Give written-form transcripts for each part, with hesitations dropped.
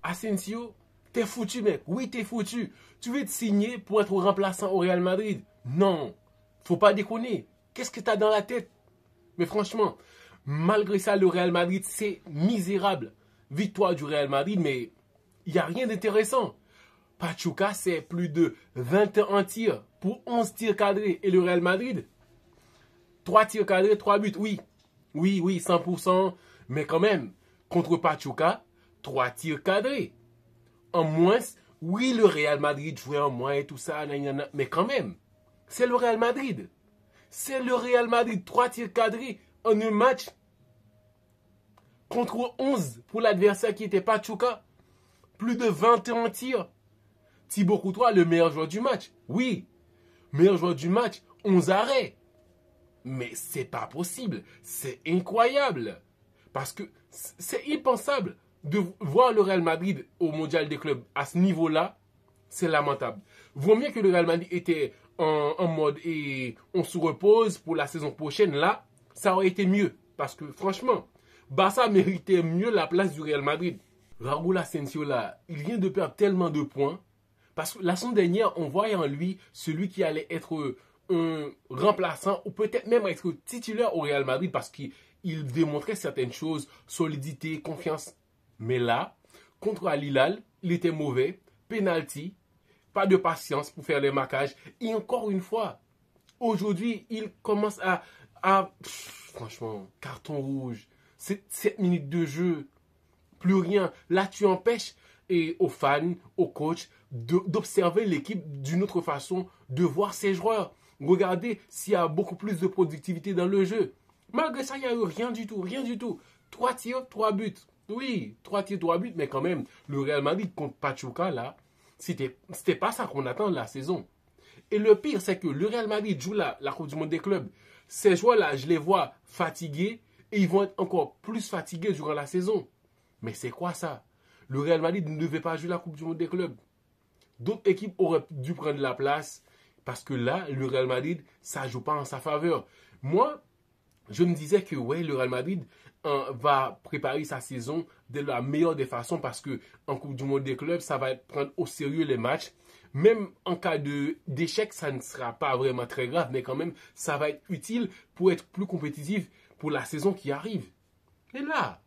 Asensio, t'es foutu, mec. Oui, t'es foutu. Tu veux te signer pour être remplaçant au Real Madrid? Non. Faut pas déconner. Qu'est-ce que t'as dans la tête? Mais franchement, malgré ça, le Real Madrid, c'est misérable. Victoire du Real Madrid, mais il n'y a rien d'intéressant. Pachuca, c'est plus de 21 tirs pour 11 tirs cadrés. Et le Real Madrid, 3 tirs cadrés, 3 buts. Oui, oui, oui, 100%. Mais quand même, contre Pachuca, 3 tirs cadrés. En moins, oui, le Real Madrid jouait en moins et tout ça, mais quand même, c'est le Real Madrid. C'est le Real Madrid, 3 tirs cadrés en un match contre 11 pour l'adversaire qui était Pachuca. Plus de 21 tirs. Thibaut Courtois, le meilleur joueur du match. Oui, meilleur joueur du match, 11 arrêts. Mais c'est pas possible. C'est incroyable. Parce que c'est impensable de voir le Real Madrid au Mondial des clubs à ce niveau-là. C'est lamentable. Vaut mieux que le Real Madrid était en mode et on se repose pour la saison prochaine. Là, ça aurait été mieux. Parce que franchement, Barça méritait mieux la place du Real Madrid. Raúl Asensio là, il vient de perdre tellement de points. Parce que la saison dernière, on voyait en lui celui qui allait être un remplaçant ou peut-être même être titulaire au Real Madrid parce qu'il démontrait certaines choses, solidité, confiance. Mais là, contre Al Hilal, il était mauvais, penalty, pas de patience pour faire les marquages. Et encore une fois, aujourd'hui, il commence franchement, carton rouge, 7 minutes de jeu, plus rien. Là, tu empêches aux fans, aux coachs, d'observer l'équipe d'une autre façon, de voir ses joueurs. Regardez s'il y a beaucoup plus de productivité dans le jeu. Malgré ça, il n'y a eu rien du tout, rien du tout. 3 tirs, 3 buts. Oui, 3 tirs, 3 buts, mais quand même, le Real Madrid contre Pachuca, là, c'était pas ça qu'on attend de la saison. Et le pire, c'est que le Real Madrid joue la Coupe du Monde des clubs. Ces joueurs-là, je les vois fatigués et ils vont être encore plus fatigués durant la saison. Mais c'est quoi ça? Le Real Madrid ne devait pas jouer la Coupe du Monde des clubs. D'autres équipes auraient dû prendre la place parce que là, le Real Madrid, ça ne joue pas en sa faveur. Moi, je me disais que ouais, le Real Madrid va préparer sa saison de la meilleure des façons parce que en Coupe du Monde des clubs, ça va prendre au sérieux les matchs. Même en cas d'échec, ça ne sera pas vraiment très grave, mais quand même, ça va être utile pour être plus compétitif pour la saison qui arrive. Et là,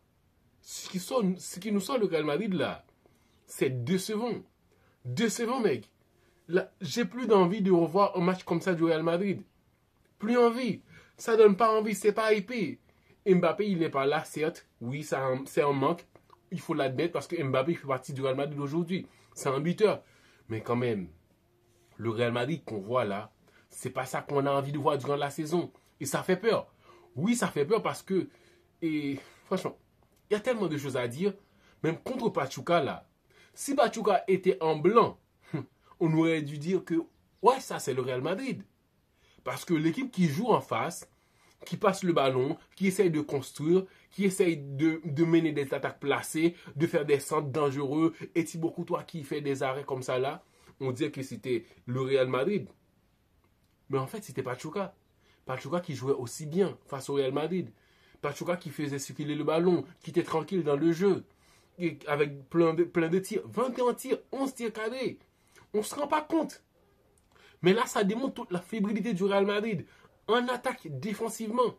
ce qui nous sort le Real Madrid là, c'est décevant. Décevant, mec. Là, j'ai plus d'envie de revoir un match comme ça du Real Madrid. Plus envie. Ça donne pas envie, c'est pas hypé. Mbappé, il n'est pas là, certes. Oui, c'est un manque. Il faut l'admettre parce que Mbappé fait partie du Real Madrid aujourd'hui. C'est un buteur. Mais quand même, le Real Madrid qu'on voit là, c'est pas ça qu'on a envie de voir durant la saison. Et ça fait peur. Oui, ça fait peur parce que, et franchement, il y a tellement de choses à dire. Même contre Pachuca là. Si Pachuca était en blanc, on aurait dû dire que, ouais, ça c'est le Real Madrid. Parce que l'équipe qui joue en face, qui passe le ballon, qui essaye de construire, qui essaye de mener des attaques placées, de faire des centres dangereux, et Thibaut Courtois qui fait des arrêts comme ça là, on dirait que c'était le Real Madrid. Mais en fait, c'était Pachuca. Pachuca qui jouait aussi bien face au Real Madrid. Pachuca qui faisait circuler le ballon, qui était tranquille dans le jeu, et avec plein de tirs. 21 tirs, 11 tirs cadrés. On ne se rend pas compte. Mais là, ça démontre toute la fébrilité du Real Madrid. En attaque, défensivement.